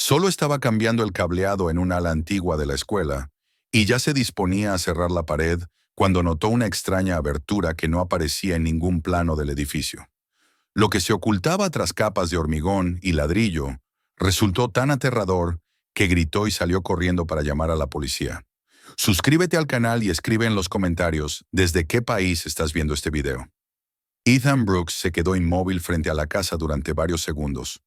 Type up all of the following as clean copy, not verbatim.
Solo estaba cambiando el cableado en un ala antigua de la escuela y ya se disponía a cerrar la pared cuando notó una extraña abertura que no aparecía en ningún plano del edificio. Lo que se ocultaba tras capas de hormigón y ladrillo resultó tan aterrador que gritó y salió corriendo para llamar a la policía. Suscríbete al canal y escribe en los comentarios desde qué país estás viendo este video. Ethan Brooks se quedó inmóvil frente a la casa durante varios segundos,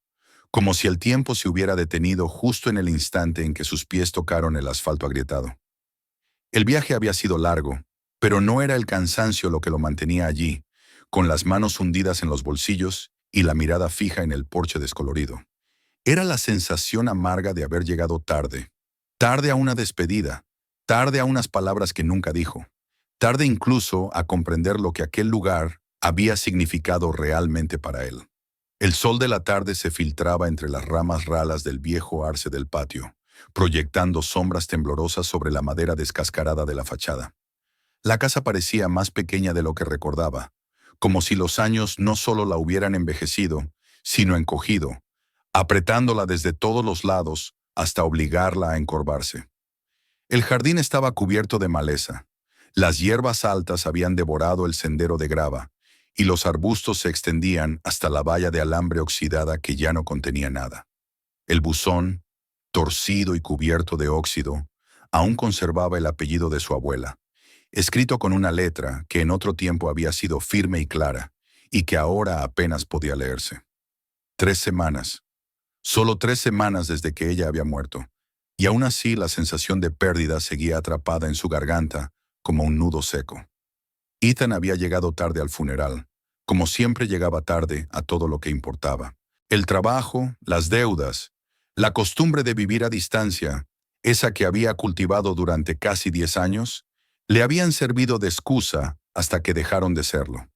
como si el tiempo se hubiera detenido justo en el instante en que sus pies tocaron el asfalto agrietado. El viaje había sido largo, pero no era el cansancio lo que lo mantenía allí, con las manos hundidas en los bolsillos y la mirada fija en el porche descolorido. Era la sensación amarga de haber llegado tarde. Tarde a una despedida, tarde a unas palabras que nunca dijo, tarde incluso a comprender lo que aquel lugar había significado realmente para él. El sol de la tarde se filtraba entre las ramas ralas del viejo arce del patio, proyectando sombras temblorosas sobre la madera descascarada de la fachada. La casa parecía más pequeña de lo que recordaba, como si los años no solo la hubieran envejecido, sino encogido, apretándola desde todos los lados hasta obligarla a encorvarse. El jardín estaba cubierto de maleza. Las hierbas altas habían devorado el sendero de grava, y los arbustos se extendían hasta la valla de alambre oxidada que ya no contenía nada. El buzón, torcido y cubierto de óxido, aún conservaba el apellido de su abuela, escrito con una letra que en otro tiempo había sido firme y clara, y que ahora apenas podía leerse. 3 semanas. Solo 3 semanas desde que ella había muerto, y aún así la sensación de pérdida seguía atrapada en su garganta como un nudo seco. Ethan había llegado tarde al funeral, como siempre llegaba tarde a todo lo que importaba. El trabajo, las deudas, la costumbre de vivir a distancia, esa que había cultivado durante casi 10 años, le habían servido de excusa hasta que dejaron de serlo.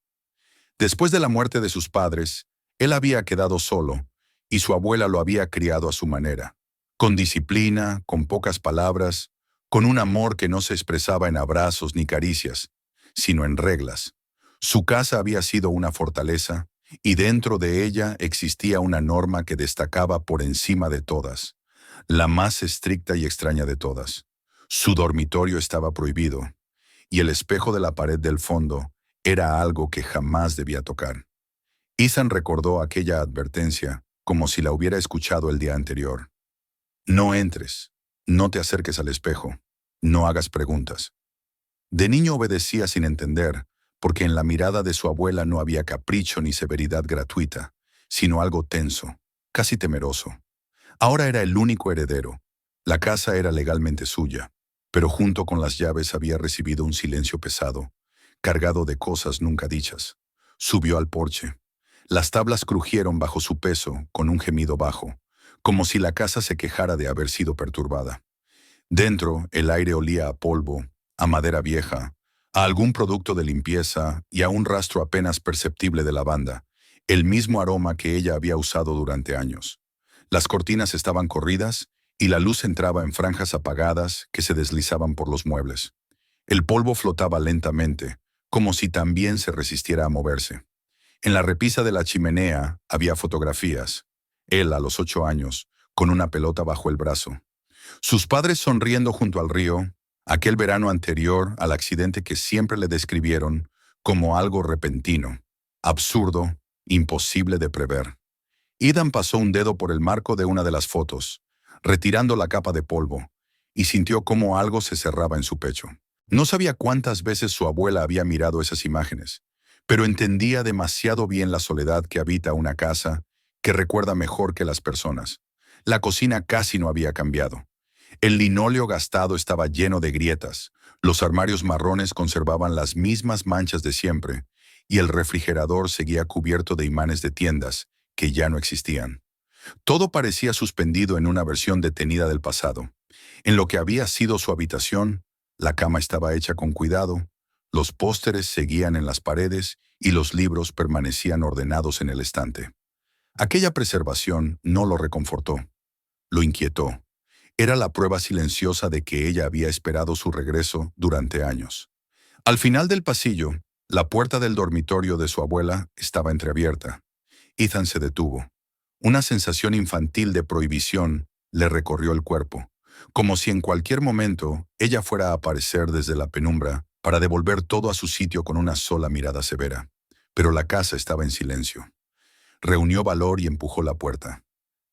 Después de la muerte de sus padres, él había quedado solo, y su abuela lo había criado a su manera, con disciplina, con pocas palabras, con un amor que no se expresaba en abrazos ni caricias, sino en reglas. Su casa había sido una fortaleza, y dentro de ella existía una norma que destacaba por encima de todas, la más estricta y extraña de todas. Su dormitorio estaba prohibido, y el espejo de la pared del fondo era algo que jamás debía tocar. Ethan recordó aquella advertencia como si la hubiera escuchado el día anterior. No entres, no te acerques al espejo, no hagas preguntas. De niño obedecía sin entender, porque en la mirada de su abuela no había capricho ni severidad gratuita, sino algo tenso, casi temeroso. Ahora era el único heredero. La casa era legalmente suya, pero junto con las llaves había recibido un silencio pesado, cargado de cosas nunca dichas. Subió al porche. Las tablas crujieron bajo su peso con un gemido bajo, como si la casa se quejara de haber sido perturbada. Dentro, el aire olía a polvo, a madera vieja, a algún producto de limpieza y a un rastro apenas perceptible de lavanda, el mismo aroma que ella había usado durante años. Las cortinas estaban corridas y la luz entraba en franjas apagadas que se deslizaban por los muebles. El polvo flotaba lentamente, como si también se resistiera a moverse. En la repisa de la chimenea había fotografías. Él, a los 8 años, con una pelota bajo el brazo. Sus padres sonriendo junto al río, aquel verano anterior al accidente que siempre le describieron como algo repentino, absurdo, imposible de prever. Ethan pasó un dedo por el marco de una de las fotos, retirando la capa de polvo, y sintió cómo algo se cerraba en su pecho. No sabía cuántas veces su abuela había mirado esas imágenes, pero entendía demasiado bien la soledad que habita una casa que recuerda mejor que las personas. La cocina casi no había cambiado. El linóleo gastado estaba lleno de grietas, los armarios marrones conservaban las mismas manchas de siempre, y el refrigerador seguía cubierto de imanes de tiendas que ya no existían. Todo parecía suspendido en una versión detenida del pasado. En lo que había sido su habitación, la cama estaba hecha con cuidado, los pósteres seguían en las paredes y los libros permanecían ordenados en el estante. Aquella preservación no lo reconfortó, lo inquietó. Era la prueba silenciosa de que ella había esperado su regreso durante años. Al final del pasillo, la puerta del dormitorio de su abuela estaba entreabierta. Ethan se detuvo. Una sensación infantil de prohibición le recorrió el cuerpo, como si en cualquier momento ella fuera a aparecer desde la penumbra para devolver todo a su sitio con una sola mirada severa. Pero la casa estaba en silencio. Reunió valor y empujó la puerta.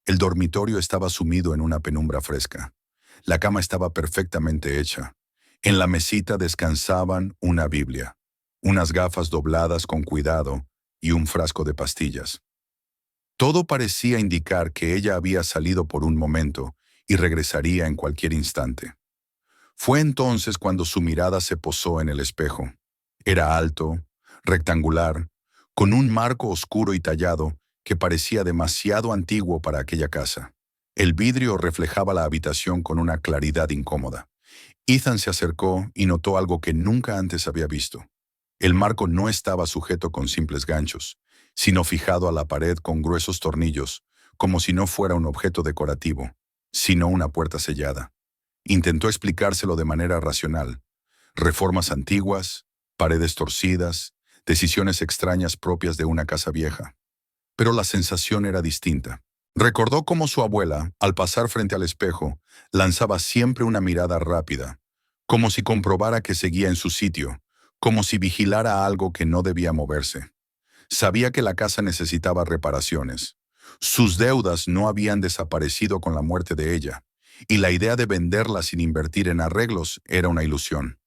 El dormitorio estaba sumido en una penumbra fresca. La cama estaba perfectamente hecha. En la mesita descansaban una Biblia, unas gafas dobladas con cuidado y un frasco de pastillas. Todo parecía indicar que ella había salido por un momento y regresaría en cualquier instante. Fue entonces cuando su mirada se posó en el espejo. Era alto, rectangular, con un marco oscuro y tallado que parecía demasiado antiguo para aquella casa. El vidrio reflejaba la habitación con una claridad incómoda. Ethan se acercó y notó algo que nunca antes había visto. El marco no estaba sujeto con simples ganchos, sino fijado a la pared con gruesos tornillos, como si no fuera un objeto decorativo, sino una puerta sellada. Intentó explicárselo de manera racional. Reformas antiguas, paredes torcidas, decisiones extrañas propias de una casa vieja. Pero la sensación era distinta. Recordó cómo su abuela, al pasar frente al espejo, lanzaba siempre una mirada rápida, como si comprobara que seguía en su sitio, como si vigilara algo que no debía moverse. Sabía que la casa necesitaba reparaciones. Sus deudas no habían desaparecido con la muerte de ella, y la idea de venderla sin invertir en arreglos era una ilusión.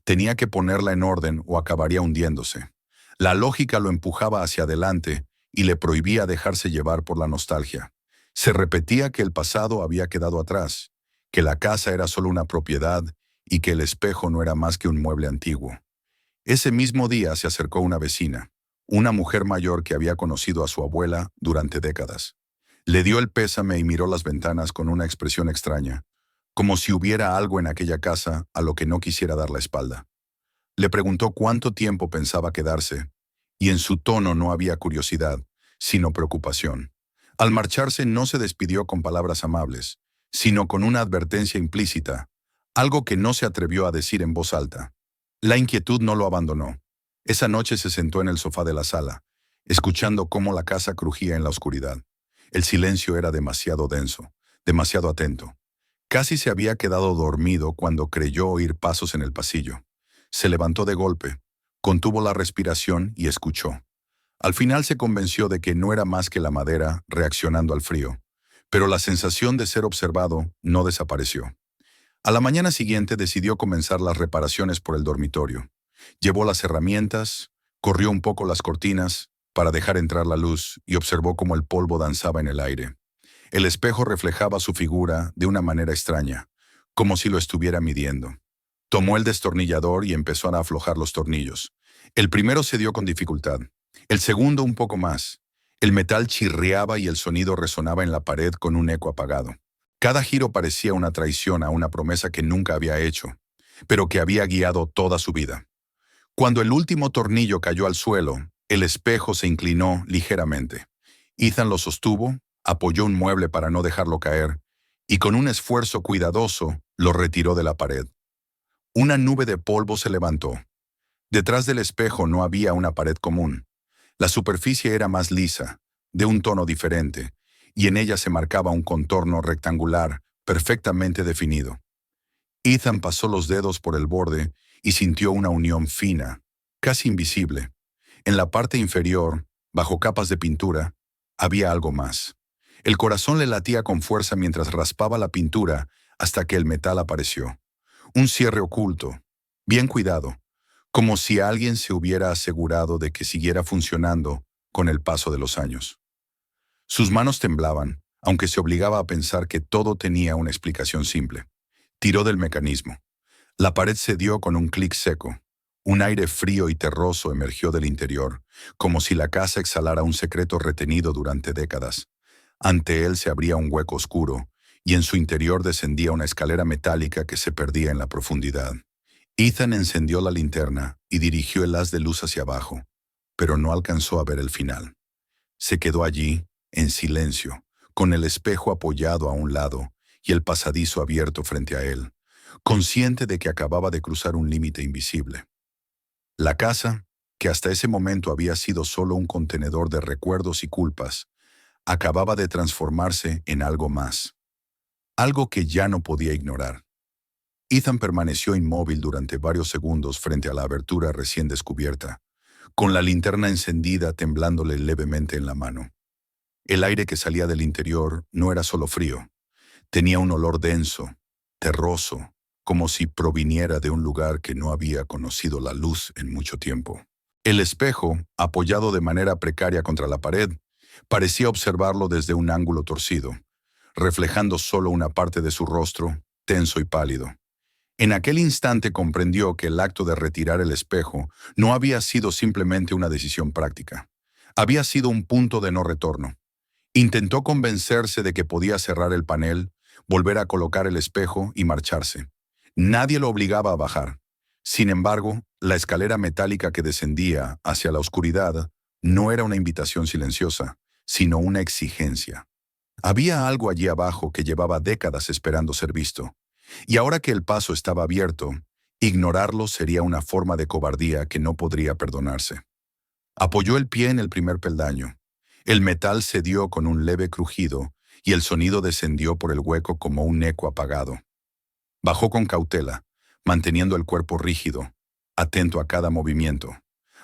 Tenía que ponerla en orden o acabaría hundiéndose. La lógica lo empujaba hacia adelante y le prohibía dejarse llevar por la nostalgia. Se repetía que el pasado había quedado atrás, que la casa era solo una propiedad y que el espejo no era más que un mueble antiguo. Ese mismo día se acercó una vecina, una mujer mayor que había conocido a su abuela durante décadas. Le dio el pésame y miró las ventanas con una expresión extraña, como si hubiera algo en aquella casa a lo que no quisiera dar la espalda. Le preguntó cuánto tiempo pensaba quedarse, y en su tono no había curiosidad, sino preocupación. Al marcharse no se despidió con palabras amables, sino con una advertencia implícita, algo que no se atrevió a decir en voz alta. La inquietud no lo abandonó. Esa noche se sentó en el sofá de la sala, escuchando cómo la casa crujía en la oscuridad. El silencio era demasiado denso, demasiado atento. Casi se había quedado dormido cuando creyó oír pasos en el pasillo. Se levantó de golpe, contuvo la respiración y escuchó. Al final se convenció de que no era más que la madera reaccionando al frío, pero la sensación de ser observado no desapareció. A la mañana siguiente decidió comenzar las reparaciones por el dormitorio. Llevó las herramientas, corrió un poco las cortinas para dejar entrar la luz y observó cómo el polvo danzaba en el aire. El espejo reflejaba su figura de una manera extraña, como si lo estuviera midiendo. Tomó el destornillador y empezó a aflojar los tornillos. El primero se dio con dificultad, el segundo un poco más. El metal chirriaba y el sonido resonaba en la pared con un eco apagado. Cada giro parecía una traición a una promesa que nunca había hecho, pero que había guiado toda su vida. Cuando el último tornillo cayó al suelo, el espejo se inclinó ligeramente. Ethan lo sostuvo, apoyó un mueble para no dejarlo caer, y con un esfuerzo cuidadoso lo retiró de la pared. Una nube de polvo se levantó. Detrás del espejo no había una pared común. La superficie era más lisa, de un tono diferente, y en ella se marcaba un contorno rectangular, perfectamente definido. Ethan pasó los dedos por el borde y sintió una unión fina, casi invisible. En la parte inferior, bajo capas de pintura, había algo más. El corazón le latía con fuerza mientras raspaba la pintura hasta que el metal apareció. Un cierre oculto, bien cuidado, como si alguien se hubiera asegurado de que siguiera funcionando con el paso de los años. Sus manos temblaban, aunque se obligaba a pensar que todo tenía una explicación simple. Tiró del mecanismo. La pared cedió con un clic seco. Un aire frío y terroso emergió del interior, como si la casa exhalara un secreto retenido durante décadas. Ante él se abría un hueco oscuro, y en su interior descendía una escalera metálica que se perdía en la profundidad. Ethan encendió la linterna y dirigió el haz de luz hacia abajo, pero no alcanzó a ver el final. Se quedó allí, en silencio, con el espejo apoyado a un lado y el pasadizo abierto frente a él, consciente de que acababa de cruzar un límite invisible. La casa, que hasta ese momento había sido solo un contenedor de recuerdos y culpas, acababa de transformarse en algo más. algo que ya no podía ignorar. Ethan permaneció inmóvil durante varios segundos frente a la abertura recién descubierta, con la linterna encendida temblándole levemente en la mano. El aire que salía del interior no era solo frío, tenía un olor denso, terroso, como si proviniera de un lugar que no había conocido la luz en mucho tiempo. El espejo, apoyado de manera precaria contra la pared, parecía observarlo desde un ángulo torcido, reflejando solo una parte de su rostro, tenso y pálido. En aquel instante comprendió que el acto de retirar el espejo no había sido simplemente una decisión práctica. Había sido un punto de no retorno. Intentó convencerse de que podía cerrar el panel, volver a colocar el espejo y marcharse. Nadie lo obligaba a bajar. Sin embargo, la escalera metálica que descendía hacia la oscuridad no era una invitación silenciosa, sino una exigencia. Había algo allí abajo que llevaba décadas esperando ser visto. Y ahora que el paso estaba abierto, ignorarlo sería una forma de cobardía que no podría perdonarse. Apoyó el pie en el primer peldaño. El metal cedió con un leve crujido y el sonido descendió por el hueco como un eco apagado. Bajó con cautela, manteniendo el cuerpo rígido, atento a cada movimiento.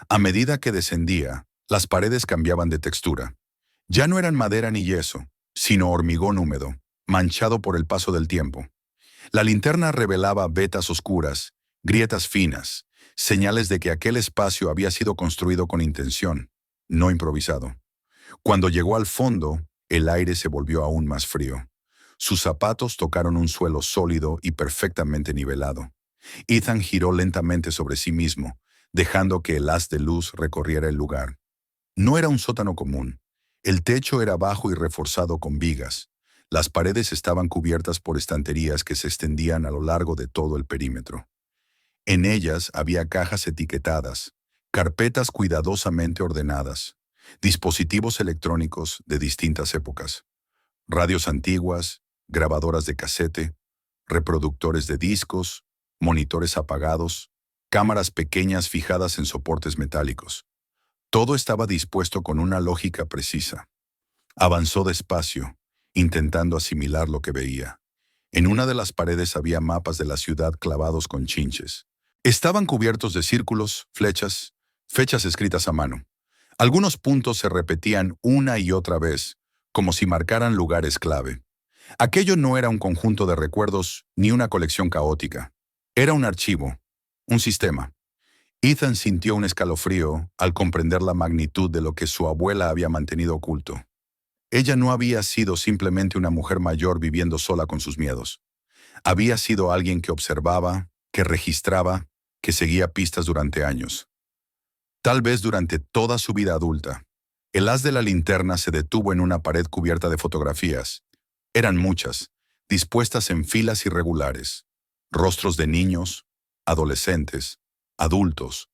A medida que descendía, las paredes cambiaban de textura. Ya no eran madera ni yeso, sino hormigón húmedo, manchado por el paso del tiempo. La linterna revelaba vetas oscuras, grietas finas, señales de que aquel espacio había sido construido con intención, no improvisado. Cuando llegó al fondo, el aire se volvió aún más frío. Sus zapatos tocaron un suelo sólido y perfectamente nivelado. Ethan giró lentamente sobre sí mismo, dejando que el haz de luz recorriera el lugar. No era un sótano común. El techo era bajo y reforzado con vigas. Las paredes estaban cubiertas por estanterías que se extendían a lo largo de todo el perímetro. En ellas había cajas etiquetadas, carpetas cuidadosamente ordenadas, dispositivos electrónicos de distintas épocas, radios antiguas, grabadoras de casete, reproductores de discos, monitores apagados, cámaras pequeñas fijadas en soportes metálicos. Todo estaba dispuesto con una lógica precisa. Avanzó despacio, intentando asimilar lo que veía. En una de las paredes había mapas de la ciudad clavados con chinches. Estaban cubiertos de círculos, flechas, fechas escritas a mano. Algunos puntos se repetían una y otra vez, como si marcaran lugares clave. Aquello no era un conjunto de recuerdos ni una colección caótica. Era un archivo, un sistema. Ethan sintió un escalofrío al comprender la magnitud de lo que su abuela había mantenido oculto. Ella no había sido simplemente una mujer mayor viviendo sola con sus miedos. Había sido alguien que observaba, que registraba, que seguía pistas durante años. Tal vez durante toda su vida adulta. El haz de la linterna se detuvo en una pared cubierta de fotografías. Eran muchas, dispuestas en filas irregulares. Rostros de niños, adolescentes, adultos.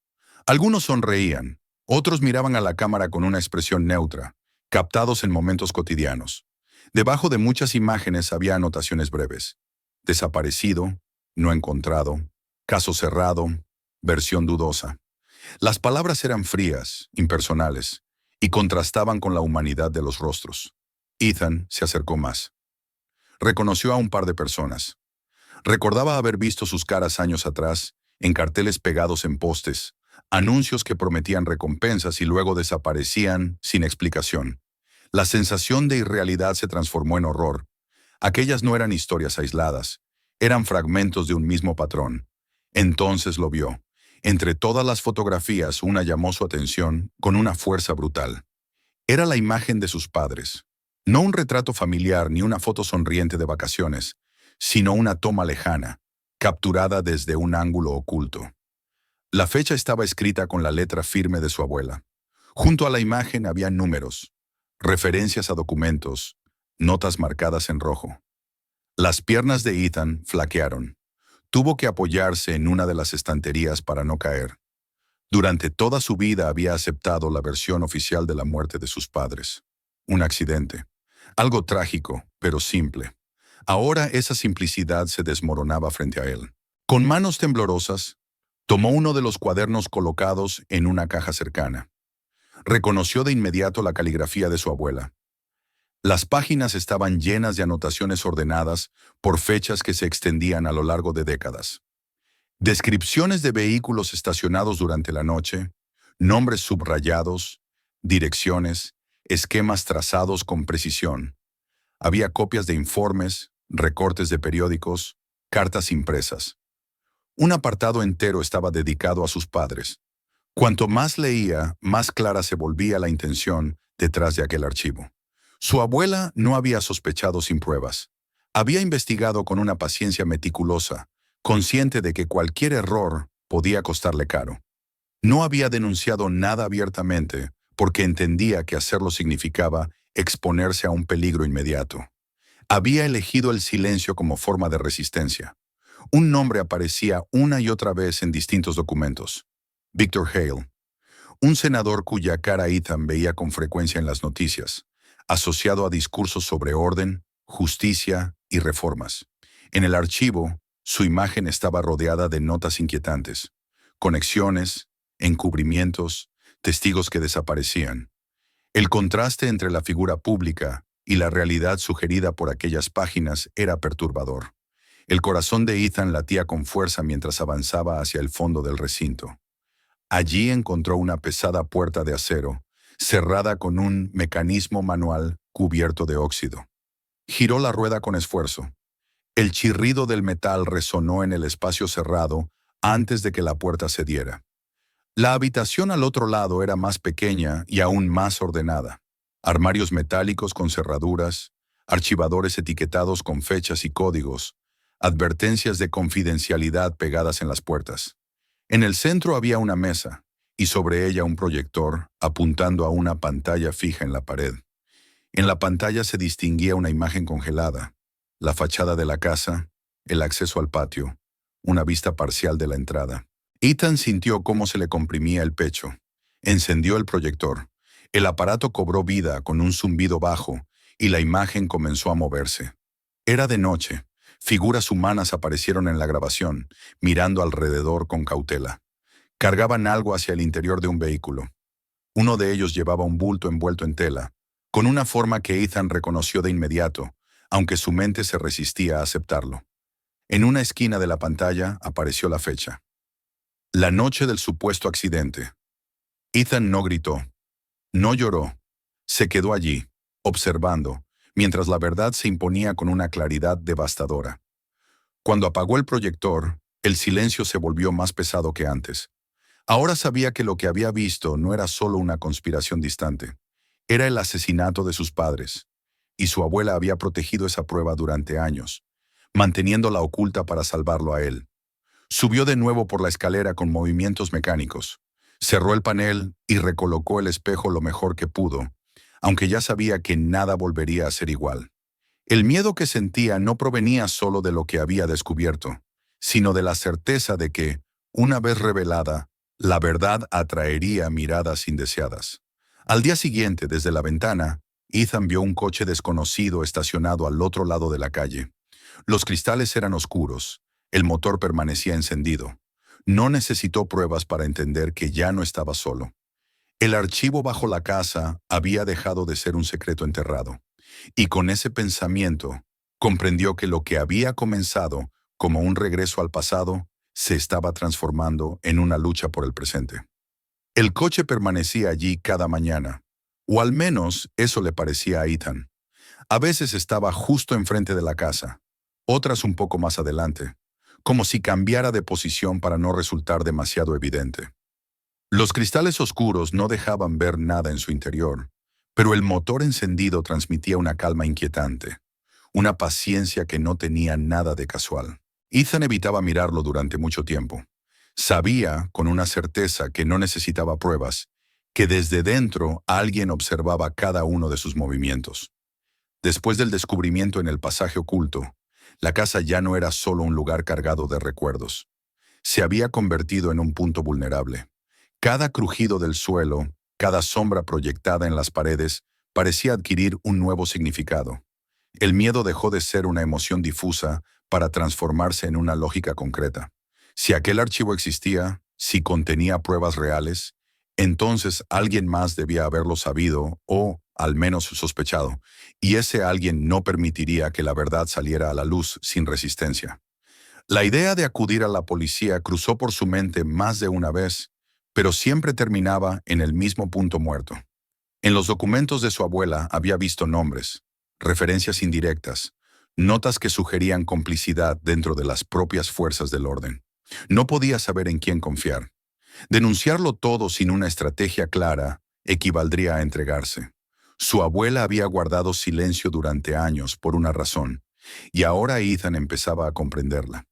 Algunos sonreían, otros miraban a la cámara con una expresión neutra, captados en momentos cotidianos. Debajo de muchas imágenes había anotaciones breves. Desaparecido, no encontrado, caso cerrado, versión dudosa. Las palabras eran frías, impersonales, y contrastaban con la humanidad de los rostros. Ethan se acercó más. Reconoció a un par de personas. Recordaba haber visto sus caras años atrás, en carteles pegados en postes, anuncios que prometían recompensas y luego desaparecían sin explicación. La sensación de irrealidad se transformó en horror. Aquellas no eran historias aisladas, eran fragmentos de un mismo patrón. Entonces lo vio. Entre todas las fotografías, una llamó su atención con una fuerza brutal. Era la imagen de sus padres. No un retrato familiar ni una foto sonriente de vacaciones, sino una toma lejana, capturada desde un ángulo oculto. La fecha estaba escrita con la letra firme de su abuela. Junto a la imagen había números, referencias a documentos, notas marcadas en rojo. Las piernas de Ethan flaquearon. Tuvo que apoyarse en una de las estanterías para no caer. Durante toda su vida había aceptado la versión oficial de la muerte de sus padres. Un accidente. Algo trágico, pero simple. Ahora esa simplicidad se desmoronaba frente a él. Con manos temblorosas, tomó uno de los cuadernos colocados en una caja cercana. Reconoció de inmediato la caligrafía de su abuela. Las páginas estaban llenas de anotaciones ordenadas por fechas que se extendían a lo largo de décadas. Descripciones de vehículos estacionados durante la noche, nombres subrayados, direcciones, esquemas trazados con precisión. Había copias de informes, recortes de periódicos, cartas impresas. Un apartado entero estaba dedicado a sus padres. Cuanto más leía, más clara se volvía la intención detrás de aquel archivo. Su abuela no había sospechado sin pruebas. Había investigado con una paciencia meticulosa, consciente de que cualquier error podía costarle caro. No había denunciado nada abiertamente porque entendía que hacerlo significaba exponerse a un peligro inmediato. Había elegido el silencio como forma de resistencia. Un nombre aparecía una y otra vez en distintos documentos. Victor Hale, un senador cuya cara Ethan veía con frecuencia en las noticias, asociado a discursos sobre orden, justicia y reformas. En el archivo, su imagen estaba rodeada de notas inquietantes, conexiones, encubrimientos, testigos que desaparecían. El contraste entre la figura pública y la realidad sugerida por aquellas páginas era perturbador. El corazón de Ethan latía con fuerza mientras avanzaba hacia el fondo del recinto. Allí encontró una pesada puerta de acero, cerrada con un mecanismo manual cubierto de óxido. Giró la rueda con esfuerzo. El chirrido del metal resonó en el espacio cerrado antes de que la puerta cediera. La habitación al otro lado era más pequeña y aún más ordenada. Armarios metálicos con cerraduras, archivadores etiquetados con fechas y códigos, advertencias de confidencialidad pegadas en las puertas. En el centro había una mesa, y sobre ella un proyector apuntando a una pantalla fija en la pared. En la pantalla se distinguía una imagen congelada, la fachada de la casa, el acceso al patio, una vista parcial de la entrada. Ethan sintió cómo se le comprimía el pecho. Encendió el proyector. El aparato cobró vida con un zumbido bajo y la imagen comenzó a moverse. Era de noche. Figuras humanas aparecieron en la grabación, mirando alrededor con cautela. Cargaban algo hacia el interior de un vehículo. Uno de ellos llevaba un bulto envuelto en tela, con una forma que Ethan reconoció de inmediato, aunque su mente se resistía a aceptarlo. En una esquina de la pantalla apareció la fecha. La noche del supuesto accidente. Ethan no gritó, no lloró. Se quedó allí, observando, mientras la verdad se imponía con una claridad devastadora. Cuando apagó el proyector, el silencio se volvió más pesado que antes. Ahora sabía que lo que había visto no era solo una conspiración distante. Era el asesinato de sus padres, y su abuela había protegido esa prueba durante años, manteniéndola oculta para salvarlo a él. Subió de nuevo por la escalera con movimientos mecánicos. Cerró el panel y recolocó el espejo lo mejor que pudo, aunque ya sabía que nada volvería a ser igual. El miedo que sentía no provenía solo de lo que había descubierto, sino de la certeza de que, una vez revelada, la verdad atraería miradas indeseadas. Al día siguiente, desde la ventana, Ethan vio un coche desconocido estacionado al otro lado de la calle. Los cristales eran oscuros, el motor permanecía encendido. No necesitó pruebas para entender que ya no estaba solo. El archivo bajo la casa había dejado de ser un secreto enterrado. Y con ese pensamiento, comprendió que lo que había comenzado como un regreso al pasado se estaba transformando en una lucha por el presente. El coche permanecía allí cada mañana, o al menos eso le parecía a Ethan. A veces estaba justo enfrente de la casa, otras un poco más adelante, como si cambiara de posición para no resultar demasiado evidente. Los cristales oscuros no dejaban ver nada en su interior, pero el motor encendido transmitía una calma inquietante, una paciencia que no tenía nada de casual. Ethan evitaba mirarlo durante mucho tiempo. Sabía, con una certeza que no necesitaba pruebas, que desde dentro alguien observaba cada uno de sus movimientos. Después del descubrimiento en el pasaje oculto, la casa ya no era solo un lugar cargado de recuerdos. Se había convertido en un punto vulnerable. Cada crujido del suelo, cada sombra proyectada en las paredes, parecía adquirir un nuevo significado. El miedo dejó de ser una emoción difusa para transformarse en una lógica concreta. Si aquel archivo existía, si contenía pruebas reales, entonces alguien más debía haberlo sabido o, al menos sospechado, y ese alguien no permitiría que la verdad saliera a la luz sin resistencia. La idea de acudir a la policía cruzó por su mente más de una vez, pero siempre terminaba en el mismo punto muerto. En los documentos de su abuela había visto nombres, referencias indirectas, notas que sugerían complicidad dentro de las propias fuerzas del orden. No podía saber en quién confiar. Denunciarlo todo sin una estrategia clara equivaldría a entregarse. Su abuela había guardado silencio durante años por una razón, y ahora Ethan empezaba a comprenderla.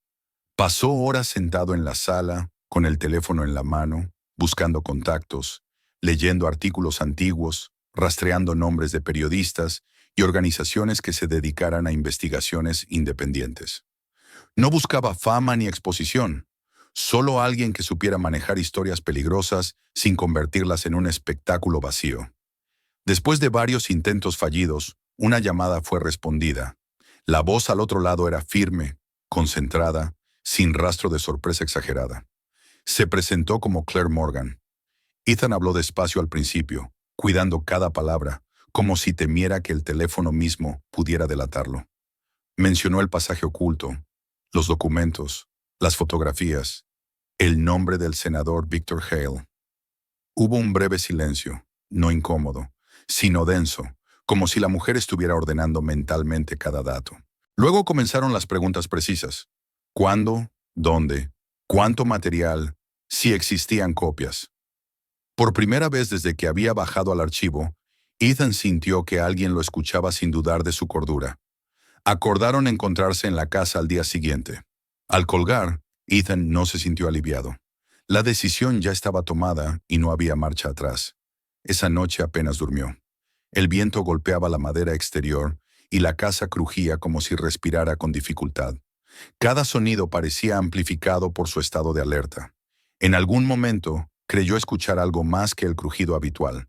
Pasó horas sentado en la sala, con el teléfono en la mano, buscando contactos, leyendo artículos antiguos, rastreando nombres de periodistas y organizaciones que se dedicaran a investigaciones independientes. No buscaba fama ni exposición, solo alguien que supiera manejar historias peligrosas sin convertirlas en un espectáculo vacío. Después de varios intentos fallidos, una llamada fue respondida. La voz al otro lado era firme, concentrada, sin rastro de sorpresa exagerada. Se presentó como Claire Morgan. Ethan habló despacio al principio, cuidando cada palabra, como si temiera que el teléfono mismo pudiera delatarlo. Mencionó el pasaje oculto, los documentos, las fotografías, el nombre del senador Victor Hale. Hubo un breve silencio, no incómodo, sino denso, como si la mujer estuviera ordenando mentalmente cada dato. Luego comenzaron las preguntas precisas. ¿Cuándo? ¿Dónde? ¿Cuánto material? Si existían copias. Por primera vez desde que había bajado al archivo, Ethan sintió que alguien lo escuchaba sin dudar de su cordura. Acordaron encontrarse en la casa al día siguiente. Al colgar, Ethan no se sintió aliviado. La decisión ya estaba tomada y no había marcha atrás. Esa noche apenas durmió. El viento golpeaba la madera exterior y la casa crujía como si respirara con dificultad. Cada sonido parecía amplificado por su estado de alerta. En algún momento, creyó escuchar algo más que el crujido habitual.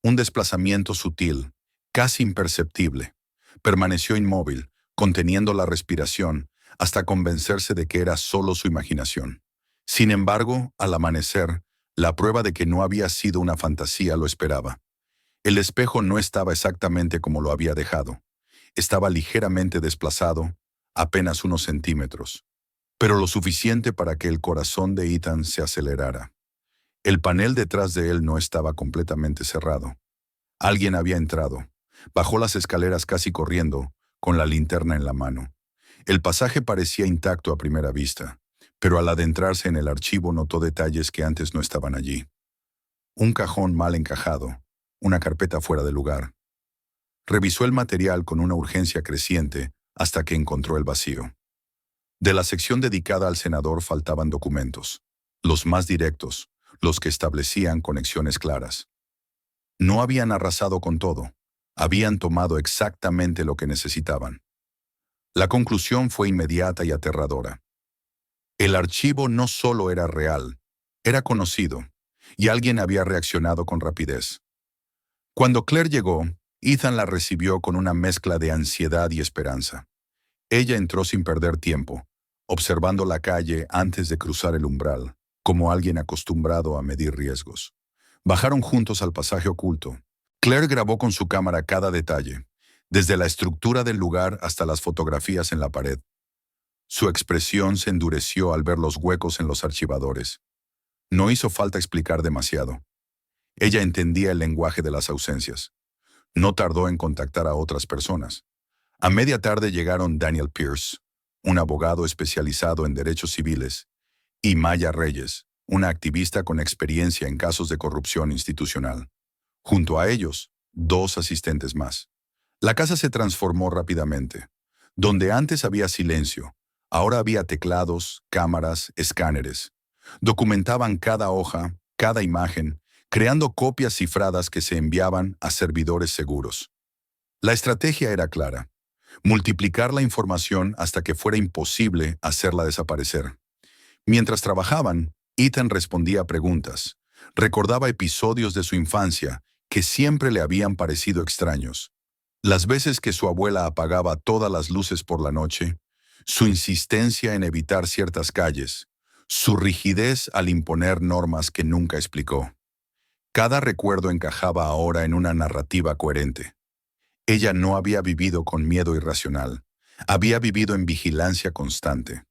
Un desplazamiento sutil, casi imperceptible. Permaneció inmóvil, conteniendo la respiración, hasta convencerse de que era solo su imaginación. Sin embargo, al amanecer, la prueba de que no había sido una fantasía lo esperaba. El espejo no estaba exactamente como lo había dejado. Estaba ligeramente desplazado, apenas unos centímetros, pero lo suficiente para que el corazón de Ethan se acelerara. El panel detrás de él no estaba completamente cerrado. Alguien había entrado. Bajó las escaleras casi corriendo, con la linterna en la mano. El pasaje parecía intacto a primera vista, pero al adentrarse en el archivo notó detalles que antes no estaban allí. Un cajón mal encajado, una carpeta fuera de lugar. Revisó el material con una urgencia creciente hasta que encontró el vacío. De la sección dedicada al senador faltaban documentos, los más directos, los que establecían conexiones claras. No habían arrasado con todo, habían tomado exactamente lo que necesitaban. La conclusión fue inmediata y aterradora. El archivo no solo era real, era conocido, y alguien había reaccionado con rapidez. Cuando Claire llegó, Ethan la recibió con una mezcla de ansiedad y esperanza. Ella entró sin perder tiempo, observando la calle antes de cruzar el umbral, como alguien acostumbrado a medir riesgos. Bajaron juntos al pasaje oculto. Claire grabó con su cámara cada detalle, desde la estructura del lugar hasta las fotografías en la pared. Su expresión se endureció al ver los huecos en los archivadores. No hizo falta explicar demasiado. Ella entendía el lenguaje de las ausencias. No tardó en contactar a otras personas. A media tarde llegaron Daniel Pierce, un abogado especializado en derechos civiles, y Maya Reyes, una activista con experiencia en casos de corrupción institucional. Junto a ellos, 2 asistentes más. La casa se transformó rápidamente. Donde antes había silencio, ahora había teclados, cámaras, escáneres. Documentaban cada hoja, cada imagen, creando copias cifradas que se enviaban a servidores seguros. La estrategia era clara: multiplicar la información hasta que fuera imposible hacerla desaparecer. Mientras trabajaban, Ethan respondía a preguntas, recordaba episodios de su infancia que siempre le habían parecido extraños. Las veces que su abuela apagaba todas las luces por la noche, su insistencia en evitar ciertas calles, su rigidez al imponer normas que nunca explicó. Cada recuerdo encajaba ahora en una narrativa coherente. Ella no había vivido con miedo irracional. Había vivido en vigilancia constante.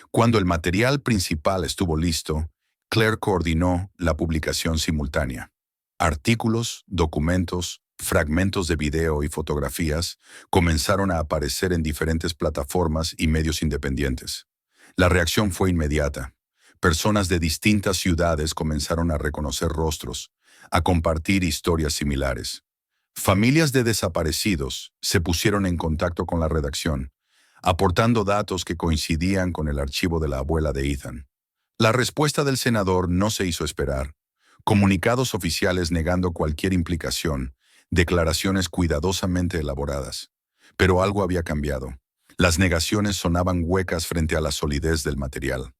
Cuando el material principal estuvo listo, Claire coordinó la publicación simultánea. Artículos, documentos, fragmentos de video y fotografías comenzaron a aparecer en diferentes plataformas y medios independientes. La reacción fue inmediata. Personas de distintas ciudades comenzaron a reconocer rostros, a compartir historias similares. Familias de desaparecidos se pusieron en contacto con la redacción, aportando datos que coincidían con el archivo de la abuela de Ethan. La respuesta del senador no se hizo esperar. Comunicados oficiales negando cualquier implicación, declaraciones cuidadosamente elaboradas. Pero algo había cambiado. Las negaciones sonaban huecas frente a la solidez del material.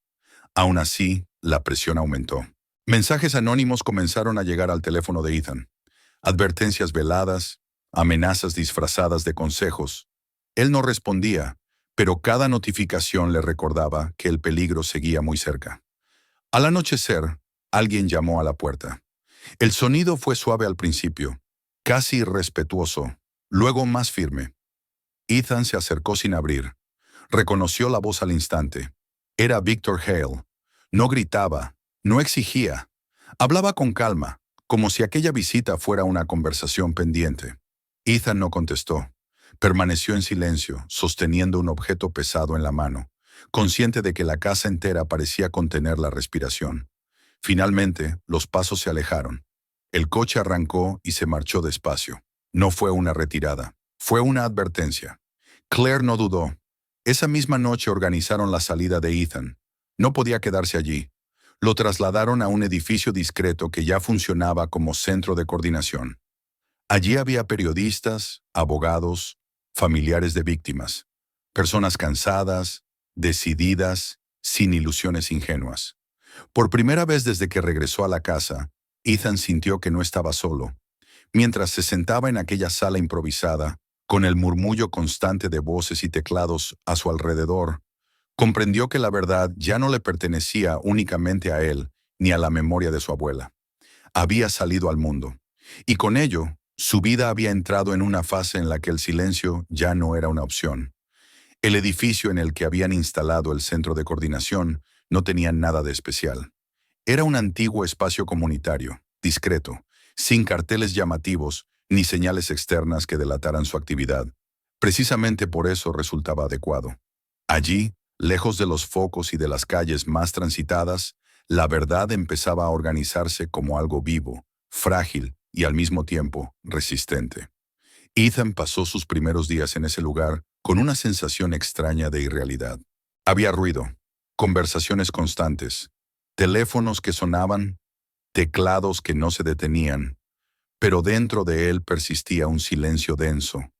Aún así, la presión aumentó. Mensajes anónimos comenzaron a llegar al teléfono de Ethan. Advertencias veladas, amenazas disfrazadas de consejos. Él no respondía, pero cada notificación le recordaba que el peligro seguía muy cerca. Al anochecer, alguien llamó a la puerta. El sonido fue suave al principio, casi irrespetuoso, luego más firme. Ethan se acercó sin abrir. Reconoció la voz al instante. Era Victor Hale. No gritaba, no exigía. Hablaba con calma, como si aquella visita fuera una conversación pendiente. Ethan no contestó. Permaneció en silencio, sosteniendo un objeto pesado en la mano, consciente de que la casa entera parecía contener la respiración. Finalmente, los pasos se alejaron. El coche arrancó y se marchó despacio. No fue una retirada, fue una advertencia. Claire no dudó. Esa misma noche organizaron la salida de Ethan. No podía quedarse allí. Lo trasladaron a un edificio discreto que ya funcionaba como centro de coordinación. Allí había periodistas, abogados, familiares de víctimas, personas cansadas, decididas, sin ilusiones ingenuas. Por primera vez desde que regresó a la casa, Ethan sintió que no estaba solo. Mientras se sentaba en aquella sala improvisada, con el murmullo constante de voces y teclados a su alrededor, comprendió que la verdad ya no le pertenecía únicamente a él ni a la memoria de su abuela. Había salido al mundo, y con ello, su vida había entrado en una fase en la que el silencio ya no era una opción. El edificio en el que habían instalado el centro de coordinación no tenía nada de especial. Era un antiguo espacio comunitario, discreto, sin carteles llamativos ni señales externas que delataran su actividad. Precisamente por eso resultaba adecuado. Allí, lejos de los focos y de las calles más transitadas, la verdad empezaba a organizarse como algo vivo, frágil y al mismo tiempo resistente. Ethan pasó sus primeros días en ese lugar con una sensación extraña de irrealidad. Había ruido, conversaciones constantes, teléfonos que sonaban, teclados que no se detenían, pero dentro de él persistía un silencio denso,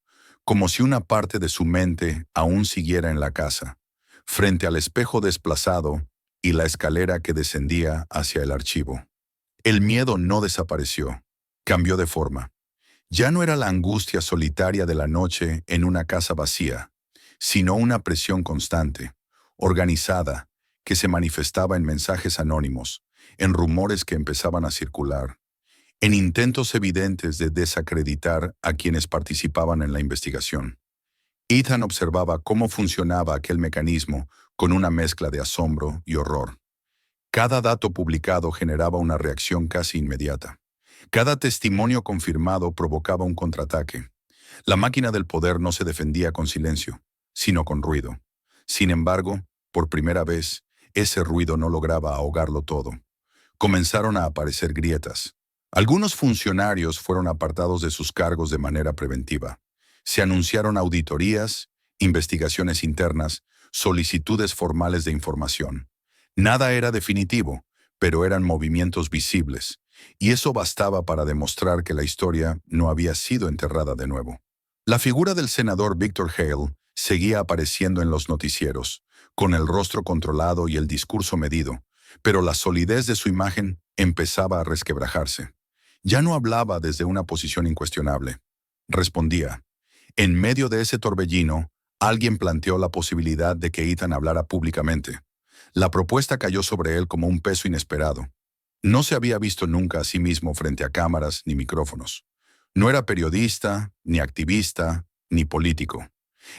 como si una parte de su mente aún siguiera en la casa, frente al espejo desplazado y la escalera que descendía hacia el archivo. El miedo no desapareció, cambió de forma. Ya no era la angustia solitaria de la noche en una casa vacía, sino una presión constante, organizada, que se manifestaba en mensajes anónimos, en rumores que empezaban a circular, en intentos evidentes de desacreditar a quienes participaban en la investigación. Ethan observaba cómo funcionaba aquel mecanismo con una mezcla de asombro y horror. Cada dato publicado generaba una reacción casi inmediata. Cada testimonio confirmado provocaba un contraataque. La máquina del poder no se defendía con silencio, sino con ruido. Sin embargo, por primera vez, ese ruido no lograba ahogarlo todo. Comenzaron a aparecer grietas. Algunos funcionarios fueron apartados de sus cargos de manera preventiva. Se anunciaron auditorías, investigaciones internas, solicitudes formales de información. Nada era definitivo, pero eran movimientos visibles, y eso bastaba para demostrar que la historia no había sido enterrada de nuevo. La figura del senador Victor Hale seguía apareciendo en los noticieros, con el rostro controlado y el discurso medido, pero la solidez de su imagen empezaba a resquebrajarse. Ya no hablaba desde una posición incuestionable. Respondía. En medio de ese torbellino, alguien planteó la posibilidad de que Ethan hablara públicamente. La propuesta cayó sobre él como un peso inesperado. No se había visto nunca a sí mismo frente a cámaras ni micrófonos. No era periodista, ni activista, ni político.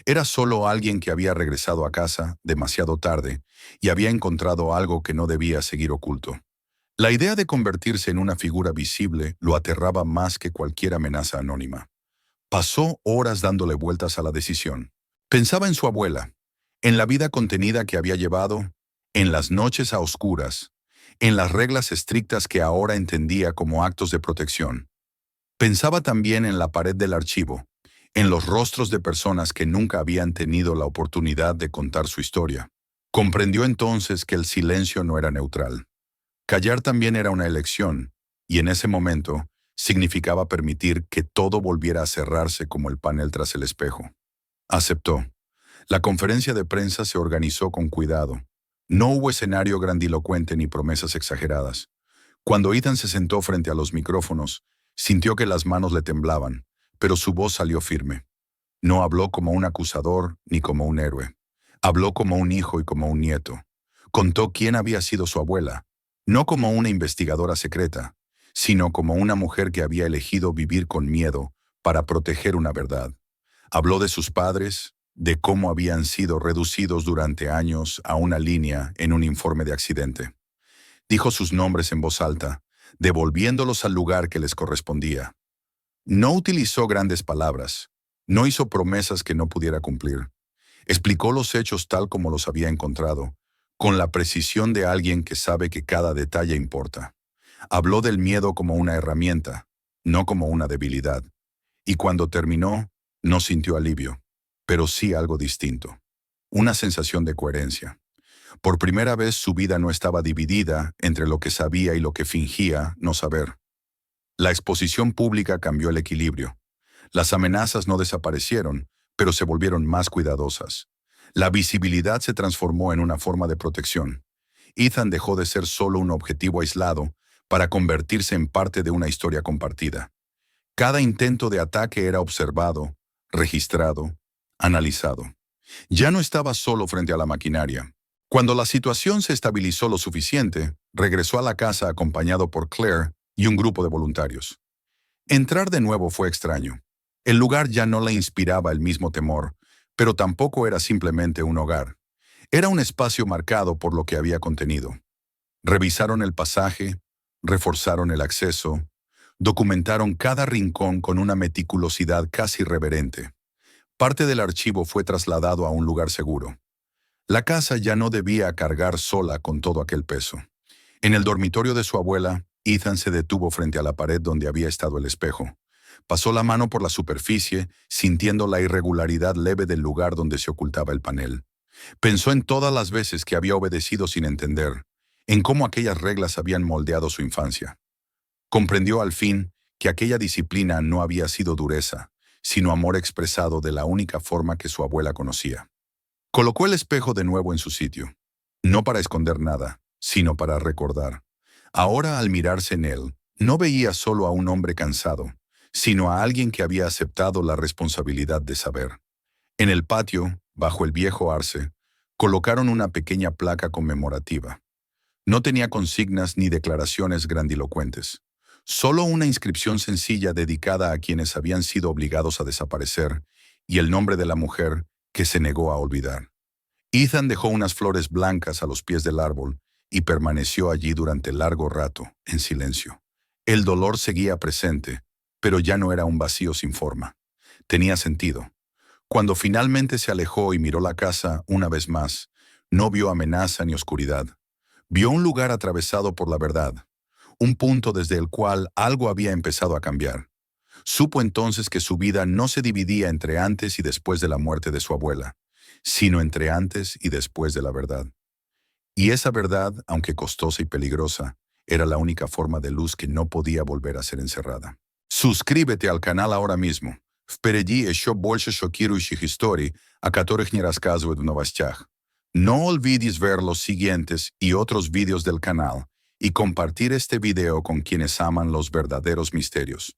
Era solo alguien que había regresado a casa demasiado tarde y había encontrado algo que no debía seguir oculto. La idea de convertirse en una figura visible lo aterraba más que cualquier amenaza anónima. Pasó horas dándole vueltas a la decisión. Pensaba en su abuela, en la vida contenida que había llevado, en las noches a oscuras, en las reglas estrictas que ahora entendía como actos de protección. Pensaba también en la pared del archivo, en los rostros de personas que nunca habían tenido la oportunidad de contar su historia. Comprendió entonces que el silencio no era neutral. Callar también era una elección, y en ese momento significaba permitir que todo volviera a cerrarse como el panel tras el espejo. Aceptó. La conferencia de prensa se organizó con cuidado. No hubo escenario grandilocuente ni promesas exageradas. Cuando Ethan se sentó frente a los micrófonos, sintió que las manos le temblaban, pero su voz salió firme. No habló como un acusador ni como un héroe. Habló como un hijo y como un nieto. Contó quién había sido su abuela, no como una investigadora secreta, sino como una mujer que había elegido vivir con miedo para proteger una verdad. Habló de sus padres, de cómo habían sido reducidos durante años a una línea en un informe de accidente. Dijo sus nombres en voz alta, devolviéndolos al lugar que les correspondía. No utilizó grandes palabras, no hizo promesas que no pudiera cumplir. Explicó los hechos tal como los había encontrado, con la precisión de alguien que sabe que cada detalle importa. Habló del miedo como una herramienta, no como una debilidad. Y cuando terminó, no sintió alivio, pero sí algo distinto. Una sensación de coherencia. Por primera vez su vida no estaba dividida entre lo que sabía y lo que fingía no saber. La exposición pública cambió el equilibrio. Las amenazas no desaparecieron, pero se volvieron más cuidadosas. La visibilidad se transformó en una forma de protección. Ethan dejó de ser solo un objetivo aislado para convertirse en parte de una historia compartida. Cada intento de ataque era observado, registrado, analizado. Ya no estaba solo frente a la maquinaria. Cuando la situación se estabilizó lo suficiente, regresó a la casa acompañado por Claire y un grupo de voluntarios. Entrar de nuevo fue extraño. El lugar ya no le inspiraba el mismo temor, pero tampoco era simplemente un hogar. Era un espacio marcado por lo que había contenido. Revisaron el pasaje, reforzaron el acceso, documentaron cada rincón con una meticulosidad casi reverente. Parte del archivo fue trasladado a un lugar seguro. La casa ya no debía cargar sola con todo aquel peso. En el dormitorio de su abuela, Ethan se detuvo frente a la pared donde había estado el espejo. Pasó la mano por la superficie, sintiendo la irregularidad leve del lugar donde se ocultaba el panel. Pensó en todas las veces que había obedecido sin entender, en cómo aquellas reglas habían moldeado su infancia. Comprendió al fin que aquella disciplina no había sido dureza, sino amor expresado de la única forma que su abuela conocía. Colocó el espejo de nuevo en su sitio, no para esconder nada, sino para recordar. Ahora, al mirarse en él, no veía solo a un hombre cansado, sino a alguien que había aceptado la responsabilidad de saber. En el patio, bajo el viejo arce, colocaron una pequeña placa conmemorativa. No tenía consignas ni declaraciones grandilocuentes. Solo una inscripción sencilla dedicada a quienes habían sido obligados a desaparecer y el nombre de la mujer que se negó a olvidar. Ethan dejó unas flores blancas a los pies del árbol y permaneció allí durante largo rato, en silencio. El dolor seguía presente, pero ya no era un vacío sin forma. Tenía sentido. Cuando finalmente se alejó y miró la casa una vez más, no vio amenaza ni oscuridad. Vio un lugar atravesado por la verdad, un punto desde el cual algo había empezado a cambiar. Supo entonces que su vida no se dividía entre antes y después de la muerte de su abuela, sino entre antes y después de la verdad. Y esa verdad, aunque costosa y peligrosa, era la única forma de luz que no podía volver a ser encerrada. Suscríbete al canal ahora mismo. Впереди еще больше шокирующих историй, о которых не рассказывают в новостях. No olvides ver los siguientes y otros vídeos del canal y compartir este video con quienes aman los verdaderos misterios.